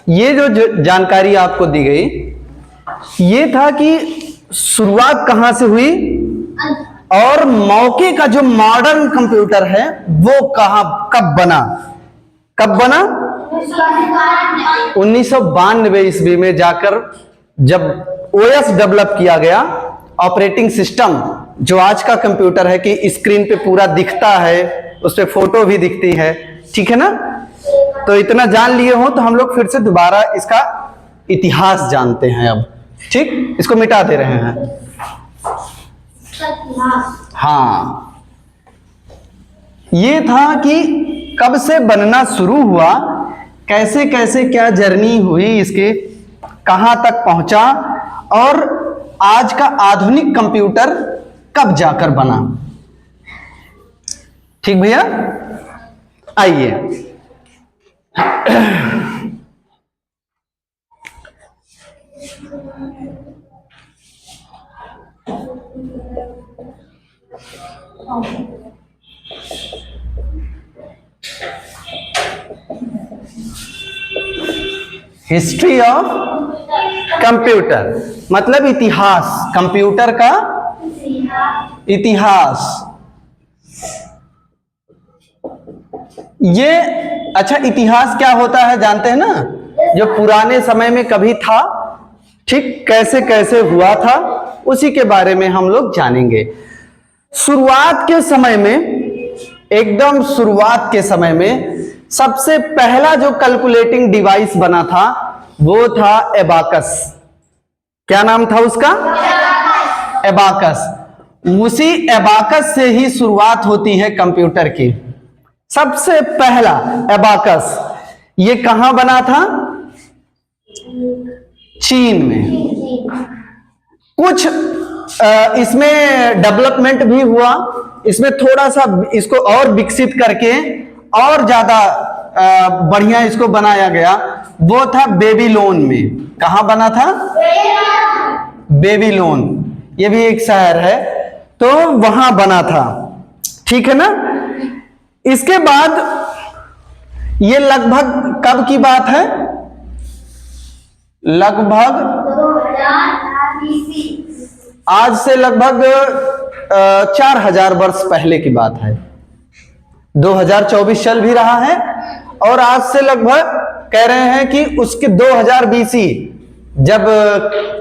ये जो जानकारी आपको दी गई, ये था कि शुरुआत कहां से हुई और मौके का जो मॉडर्न कंप्यूटर है वो कब बना। 1992 ईस्वी में जाकर जब ओएस डेवलप किया गया, ऑपरेटिंग सिस्टम, जो आज का कंप्यूटर है कि स्क्रीन पे पूरा दिखता है, उस पे फोटो भी दिखती है, ठीक है ना। तो इतना जान लिए हो तो हम लोग फिर से दोबारा इसका इतिहास जानते हैं अब, ठीक। इसको मिटा दे रहे हैं। हाँ, ये था कि कब से बनना शुरू हुआ, कैसे कैसे क्या जर्नी हुई इसके, कहां तक पहुंचा, और आज का आधुनिक कंप्यूटर कब जाकर बना। ठीक भैया, आइए। हिस्ट्री ऑफ कंप्यूटर मतलब इतिहास, कंप्यूटर का इतिहास। ये अच्छा, इतिहास क्या होता है जानते हैं ना, जो पुराने समय में कभी था, ठीक, कैसे कैसे हुआ था, उसी के बारे में हम लोग जानेंगे। शुरुआत के समय में, एकदम शुरुआत के समय में सबसे पहला जो कैलकुलेटिंग डिवाइस बना था वो था एबाकस। क्या नाम था उसका? एबाकस। उसी एबाकस से ही शुरुआत होती है कंप्यूटर की। सबसे पहला एबाकस, ये कहां बना था? चीन में। कुछ इसमें डेवलपमेंट भी हुआ, इसमें थोड़ा सा इसको और विकसित करके और ज्यादा बढ़िया इसको बनाया गया। वो था बेबीलोन में। कहां बना था? बेबीलोन, ये भी एक शहर है, तो वहां बना था, ठीक है ना। इसके बाद ये लगभग कब की बात है? लगभग आज से लगभग 4000 वर्ष पहले की बात है। 2024 चल भी रहा है और आज से लगभग कह रहे हैं कि उसके 2000 BC जब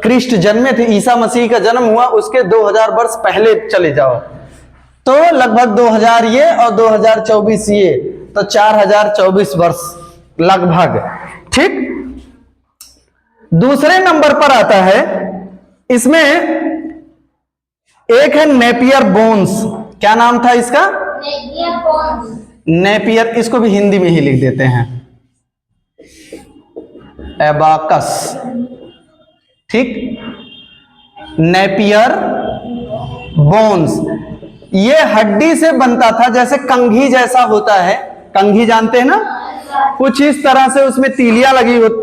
क्रिस्ट जन्मे थे, ईसा मसीह का जन्म हुआ, उसके 2000 वर्ष पहले चले जाओ तो लगभग 2000 ये और 2024 ये, तो 4024 वर्ष लगभग, ठीक। दूसरे नंबर पर आता है, इसमें एक है नेपियर बोन्स। क्या नाम था इसका? नेपियर। इसको भी हिंदी में ही लिख देते हैं, एबाकस, ठीक। नेपियर बोन्स, ये हड्डी से बनता था, जैसे कंघी जैसा होता है। कंघी जानते हैं ना, कुछ इस तरह से उसमें तीलियां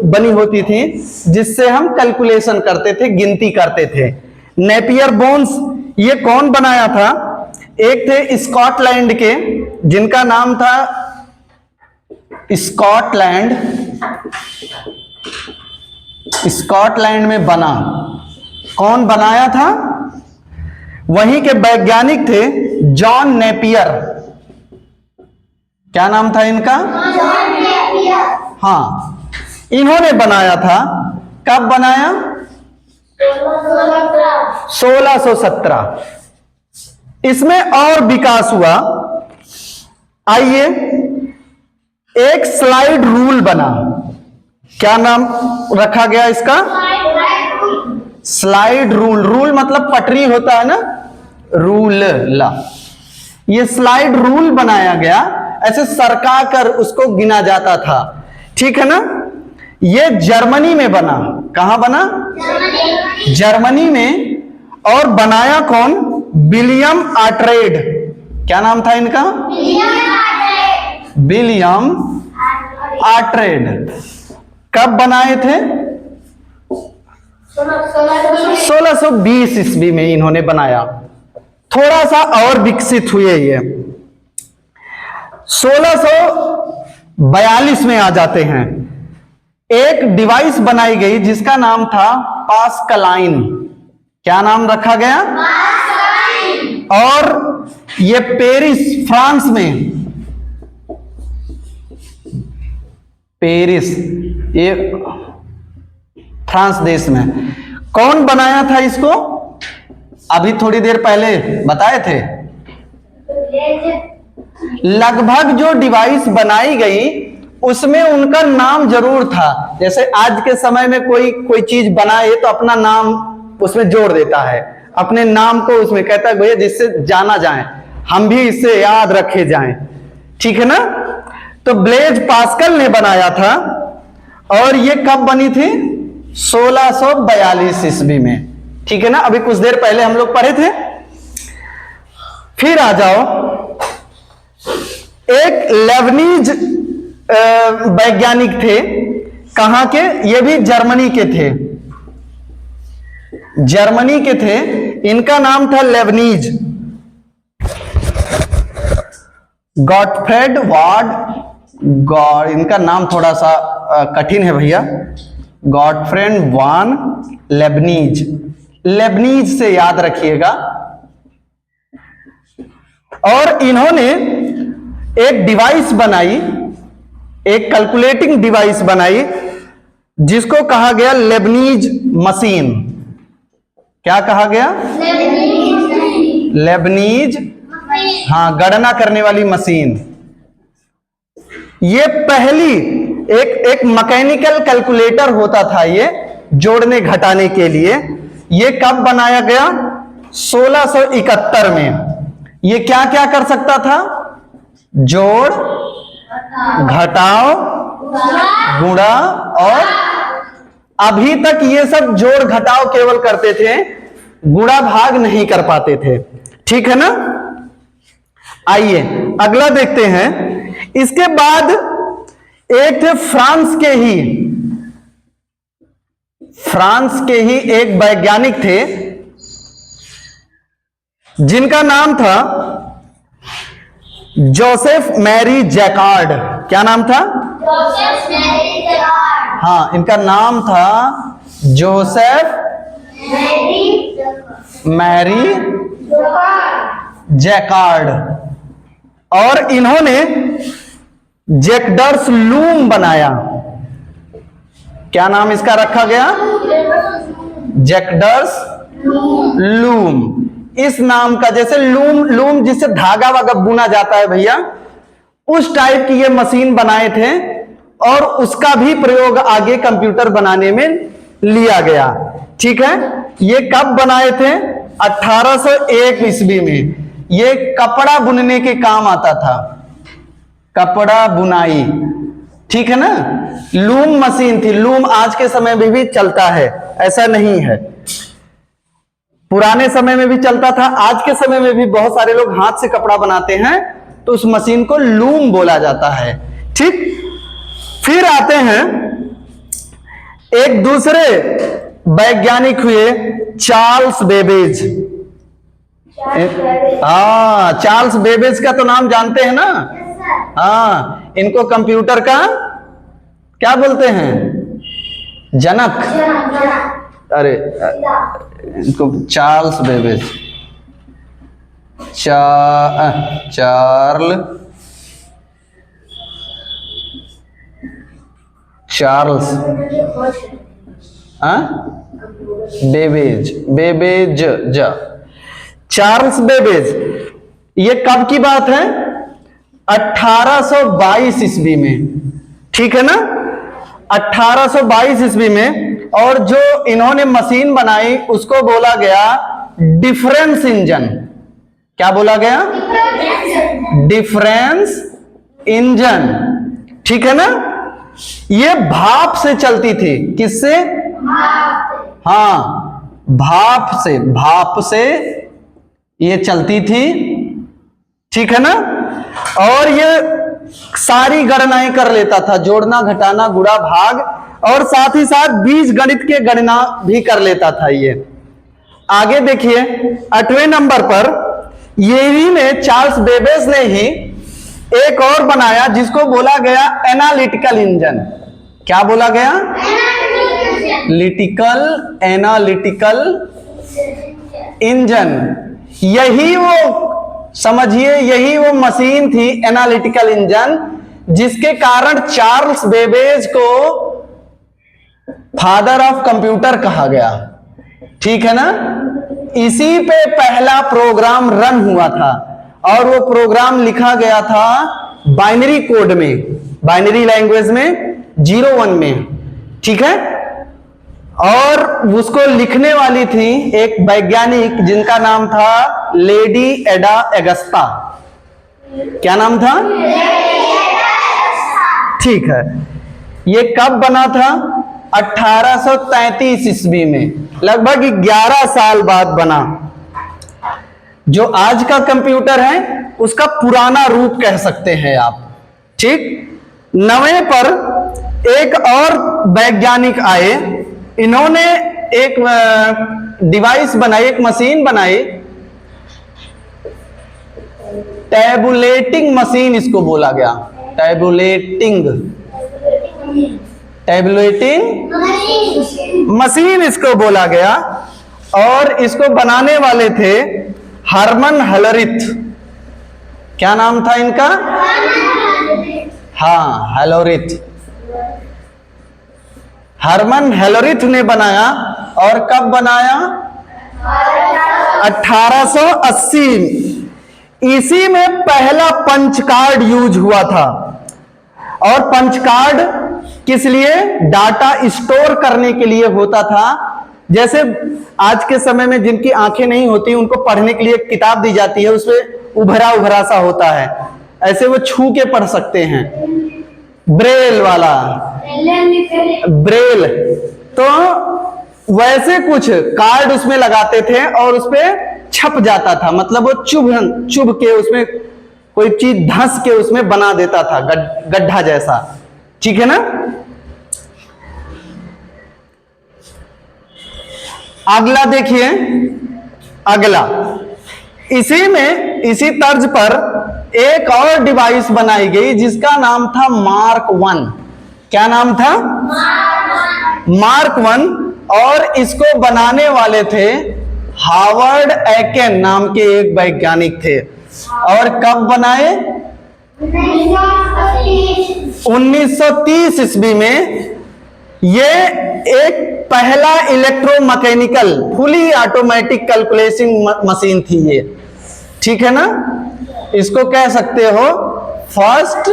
बनी होती थी, जिससे हम कैलकुलेशन करते थे, गिनती करते थे। नेपियर बोन्स ये कौन बनाया था? एक थे स्कॉटलैंड के, जिनका नाम था स्कॉटलैंड में बना। कौन बनाया था? वहीं के वैज्ञानिक थे जॉन नेपियर। क्या नाम था इनका? हाँ, इन्होंने बनाया था। कब बनाया? 1617। इसमें और विकास हुआ। आइए, एक स्लाइड रूल बना। क्या नाम रखा गया इसका? Slide rule. रूल मतलब पटरी होता है ना, रूल ला। ये स्लाइड रूल बनाया गया, ऐसे सरका कर उसको गिना जाता था, ठीक है ना। ये जर्मनी में बना। कहां बना? जर्मनी में। और बनाया कौन? विलियम आर्ट्रेड। क्या नाम था इनका? विलियम आर्ट्रेड। कब बनाए थे? 1620 ईस्वी में इन्होंने बनाया। थोड़ा सा और विकसित हुए ये 1642 में आ जाते हैं। एक डिवाइस बनाई गई जिसका नाम था पास्कलाइन। क्या नाम रखा गया? और ये पेरिस फ्रांस में, पेरिस ये फ्रांस देश में। कौन बनाया था इसको? अभी थोड़ी देर पहले बताए थे। लगभग जो डिवाइस बनाई गई उसमें उनका नाम जरूर था। जैसे आज के समय में कोई चीज बनाए तो अपना नाम उसमें जोड़ देता है, अपने नाम को उसमें कहता है भैया जिससे जाना जाए, हम भी इससे याद रखे जाएं, ठीक है ना। तो ब्लेज पास्कल ने बनाया था और ये कब बनी थी? 1642 ईस्वी में, ठीक है ना। अभी कुछ देर पहले हम लोग पढ़े थे। फिर आ जाओ, एक लेबनीज वैज्ञानिक थे। कहां के? ये भी जर्मनी के थे, जर्मनी के थे। इनका नाम था लेबनीज, गॉटफ्रेड वार्ड। इनका नाम थोड़ा सा कठिन है भैया, गॉटफ्रेड वान लेबनीज। लेबनीज से याद रखिएगा। और इन्होंने एक डिवाइस बनाई, एक कैलकुलेटिंग डिवाइस बनाई जिसको कहा गया लेबनीज मशीन। क्या कहा गया? लेबनीज, हाँ, गणना करने वाली मशीन। ये पहली एक मैकेनिकल कैलकुलेटर होता था, ये जोड़ने घटाने के लिए। ये कब बनाया गया? 1671 में। ये क्या क्या कर सकता था? जोड़, घटाओ, गुणा, और अभी तक ये सब जोड़ घटाव केवल करते थे, गुणा भाग नहीं कर पाते थे, ठीक है ना। आइए अगला देखते हैं। इसके बाद एक थे फ्रांस के ही एक वैज्ञानिक थे जिनका नाम था जोसेफ मैरी जैकार्ड। क्या नाम था? Joseph Marie Jacquard. हाँ, इनका नाम था जोसेफ मैरी जैकार्ड। और इन्होंने जैकर्स लूम बनाया। क्या नाम इसका रखा गया? Jackers loom. इस नाम का, जैसे लूम जिससे धागा वागा बुना जाता है भैया, उस टाइप की ये मशीन बनाए थे। और उसका भी प्रयोग आगे कंप्यूटर बनाने में लिया गया, ठीक है। ये कब बनाए थे? 1801 ईस्वी में। ये कपड़ा बुनने के काम आता था, कपड़ा बुनाई, ठीक है ना। लूम मशीन थी। लूम आज के समय में भी चलता है, ऐसा नहीं है, पुराने समय में भी चलता था। आज के समय में भी बहुत सारे लोग हाथ से कपड़ा बनाते हैं, तो उस मशीन को लूम बोला जाता है, ठीक। फिर आते हैं, एक दूसरे वैज्ञानिक हुए चार्ल्स बेबेज। हाँ, चार्ल्स बेबेज का तो नाम जानते हैं ना। हाँ, इनको कंप्यूटर का क्या बोलते हैं? जनक। अरे इनको Charles Babbage, Charles Babbage. Charles Babbage. ये कब की बात है? 1822 ईस्वी में, ठीक है ना। 1822 ईस्वी में। और जो इन्होंने मशीन बनाई उसको बोला गया डिफरेंस इंजन। क्या बोला गया? डिफरेंस इंजन, ठीक है ना। ये भाप से चलती थी। किससे? हाँ, भाप से ये चलती थी, ठीक है ना। और ये सारी गणनाएं कर लेता था, जोड़ना, घटाना, गुणा, भाग, और साथ ही साथ बीज गणित के गणना भी कर लेता था ये। आगे देखिए 8वें नंबर पर यही ने, चार्ल्स बेबेज ने ही एक और बनाया जिसको बोला गया एनालिटिकल इंजन। क्या बोला गया? Analytical engine. यही वो, समझिए, यही वो मशीन थी, एनालिटिकल इंजन, जिसके कारण चार्ल्स बेबेज को फादर ऑफ कंप्यूटर कहा गया। ठीक है ना? इसी पे पहला प्रोग्राम रन हुआ था और वो प्रोग्राम लिखा गया था बाइनरी कोड में, बाइनरी लैंग्वेज में, 0-1 में। ठीक है? और उसको लिखने वाली थी एक वैज्ञानिक जिनका नाम था लेडी एडा अगस्ता। क्या नाम था? ठीक है। ये कब बना था? 1833 ईस्वी में, लगभग 11 साल बाद बना। जो आज का कंप्यूटर है उसका पुराना रूप कह सकते हैं आप। ठीक। नवे पर एक और वैज्ञानिक आए, इन्होंने एक डिवाइस बनाई, एक मशीन बनाई, टैबुलेटिंग मशीन इसको बोला गया। टैबुलेटिंग मशीन इसको बोला गया। और इसको बनाने वाले थे हरमन हेलरिथ। क्या नाम था इनका? हाँ, हेलरिथ। हरमन हेलरिथ ने बनाया। और कब बनाया? 1880। इसी में पहला पंच कार्ड यूज हुआ था। और पंच कार्ड किस लिए? डाटा स्टोर करने के लिए होता था। जैसे आज के समय में जिनकी आंखें नहीं होती उनको पढ़ने के लिए एक किताब दी जाती है, उसमें उभरा उभरा सा होता है, ऐसे वो छू के पढ़ सकते हैं, ब्रेल वाला, ब्रेल। तो वैसे कुछ कार्ड उसमें लगाते थे और उसपे छप जाता था, मतलब वो चुभ के उसमें कोई चीज धंस के उसमें बना देता था, गड्ढा जैसा। ठीक है ना? अगला देखिए, अगला इसी में, इसी तर्ज पर एक और डिवाइस बनाई गई जिसका नाम था मार्क 1। क्या नाम था? मार्क 1। और इसको बनाने वाले थे हार्वर्ड एकेन नाम के एक वैज्ञानिक थे। और कब बनाए? 1930 ईस्वी में। ये एक पहला electromechanical fully automatic calculating machine थी ये। ठीक है ना? इसको कह सकते हो फर्स्ट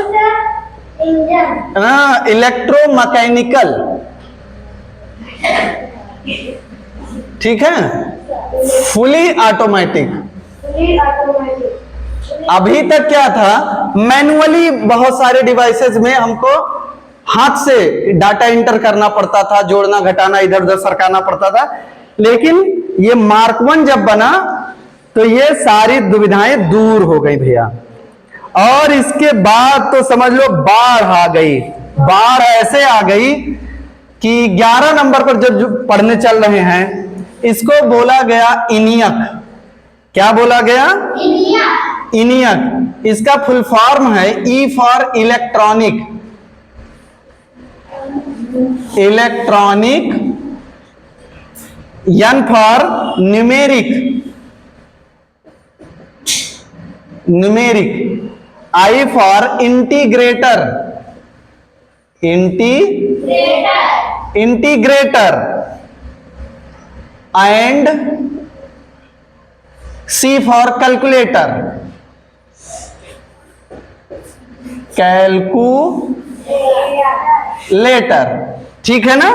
इलेक्ट्रोमैकेनिकल। ठीक है? Fully automatic. अभी तक क्या था? मैनुअली बहुत सारे डिवाइसेस में हमको हाथ से डाटा इंटर करना पड़ता था, जोड़ना घटाना, इधर उधर सरकाना पड़ता था। लेकिन ये मार्क 1 जब बना तो ये सारी दुविधाएं दूर हो गई भैया। और इसके बाद तो समझ लो बाढ़ आ गई। बाढ़ ऐसे आ गई कि 11 नंबर पर जब पढ़ने चल रहे हैं, इसको बोला गया इनियक। क्या बोला गया? इनियक। इसका फुल फॉर्म है E for electronic, N for numeric, I for integrator, and C for calculator, calculator. ठीक है ना?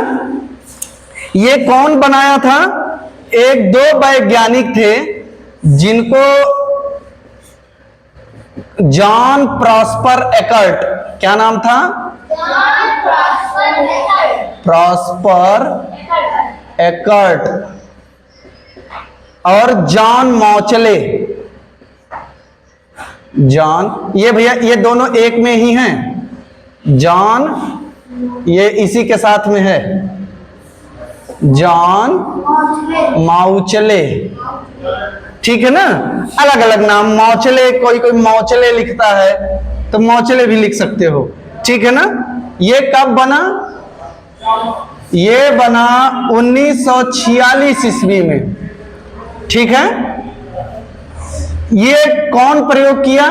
ये कौन बनाया था? एक दो वैज्ञानिक थे जिनको जॉन प्रॉस्पर एकर्ट, क्या नाम था? प्रॉस्पर एकर्ट और जॉन मॉचले। जॉन, ये भैया ये दोनों एक में ही हैं। जॉन ये इसी के साथ में है, जॉन माउचले। ठीक है ना? अलग अलग नाम, मौचले, कोई कोई मौचले लिखता है तो मौचले भी लिख सकते हो। ठीक है ना? ये कब बना? ये बना 1946 ईस्वी में। ठीक है, ये कौन प्रयोग किया?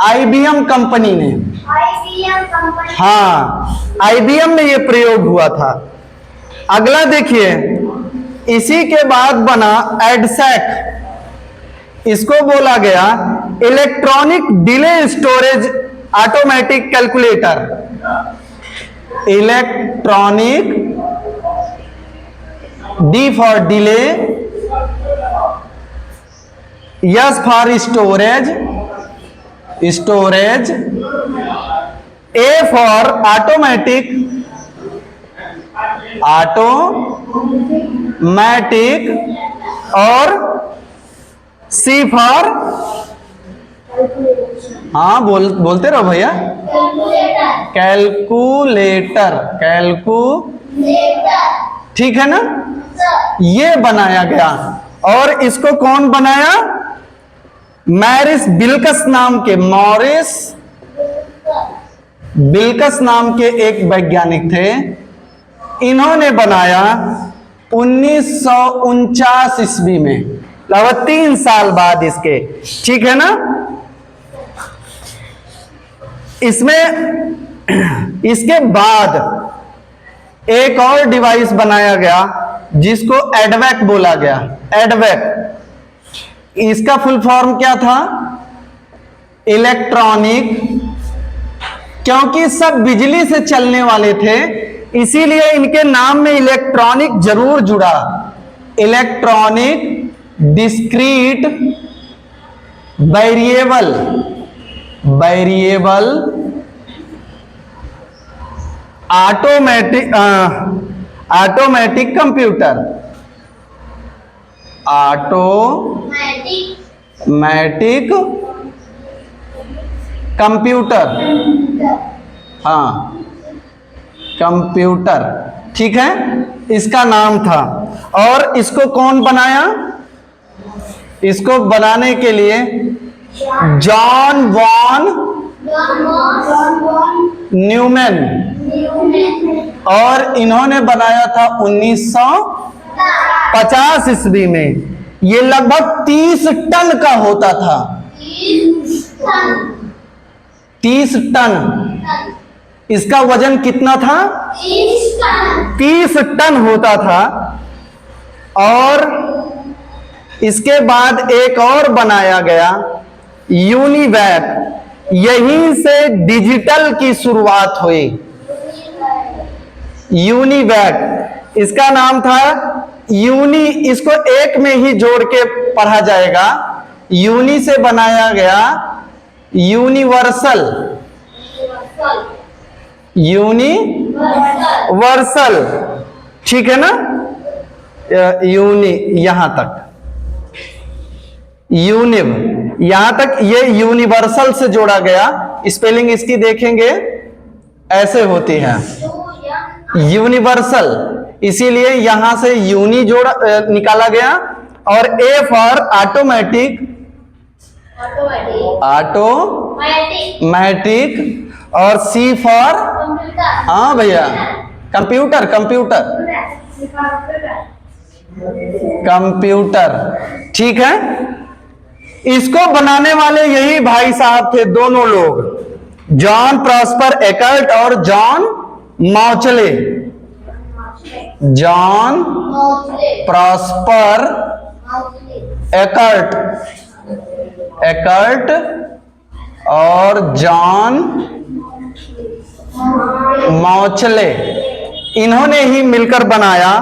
आईबीएम कंपनी ने। IBM company. हाँ, आईबीएम में ये प्रयोग हुआ था। अगला देखिए, इसी के बाद बना एडसैक। इसको बोला गया electronic delay storage automatic calculator. Electronic, D for delay, yes for storage, storage, A for automatic, automatic, और सी फॉर, हाँ बोलते रहो भैया, कैलकुलेटर। कैलकुलेटर, ठीक है ना। ये बनाया गया, और इसको कौन बनाया? मैरिस बिल्कस नाम के, मॉरिस बिल्कस नाम के एक वैज्ञानिक थे। इन्होंने बनाया 1949 ईस्वी में, लगभग 3 साल बाद इसके। ठीक है ना। इसमें इसके बाद एक और डिवाइस बनाया गया जिसको एडवैक बोला गया। एडवैक, इसका फुल फॉर्म क्या था? इलेक्ट्रॉनिक, क्योंकि सब बिजली से चलने वाले थे, इसीलिए इनके नाम में इलेक्ट्रॉनिक जरूर जुड़ा। Electronic discrete variable, variable automatic, automatic computer, automatic computer, हाँ कंप्यूटर। ठीक है, इसका नाम था। और इसको कौन बनाया? इसको बनाने के लिए जॉन वॉन न्यूमैन, और इन्होंने बनाया था 1950 ईस्वी में। ये लगभग 30 टन का होता था। 30 टन। इसका वजन कितना था? 30 टन होता था। और इसके बाद एक और बनाया गया, यूनिवैक। यहीं से डिजिटल की शुरुआत हुई। यूनिवैक, इसका नाम था यूनी, इसको एक में ही जोड़ के पढ़ा जाएगा। यूनी से बनाया गया यूनिवर्सल, यूनिवर्सल। ठीक है ना। यूनी, यहां तक यूनिव, यहां तक ये यूनिवर्सल से जोड़ा गया। स्पेलिंग इसकी देखेंगे ऐसे होती है, यूनिवर्सल। इसीलिए यहां से यूनी जोड़ा निकाला गया। और ए फॉर ऑटोमेटिक, ऑटोमेटिक, और सी फॉर, हाँ भैया, कंप्यूटर, कंप्यूटर, कंप्यूटर। ठीक है। इसको बनाने वाले यही भाई साहब थे, दोनों लोग, जॉन प्रॉस्पर एकर्ट और John Mauchly. John Prosper Eckert, Eckert और जॉन मौचले, इन्होंने ही मिलकर बनाया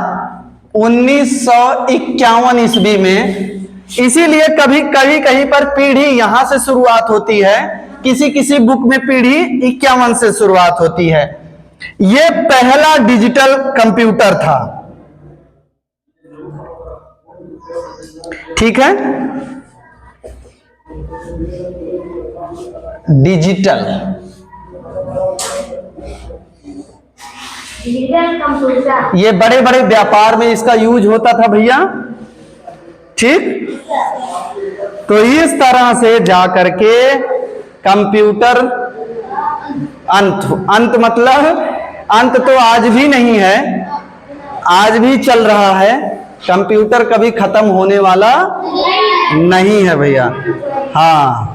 1951 ईस्वी में। इसीलिए कभी कहीं कहीं पर पीढ़ी यहां से शुरुआत होती है, किसी किसी बुक में पीढ़ी 51 से शुरुआत होती है। यह पहला डिजिटल कंप्यूटर था। ठीक है। डिजिटल कंप्यूटर, ये बड़े बड़े व्यापार में इसका यूज होता था भैया। ठीक। तो इस तरह से जाकर के कंप्यूटर अंत मतलब अंत तो आज भी नहीं है, आज भी चल रहा है। कंप्यूटर कभी खत्म होने वाला नहीं है भैया। हाँ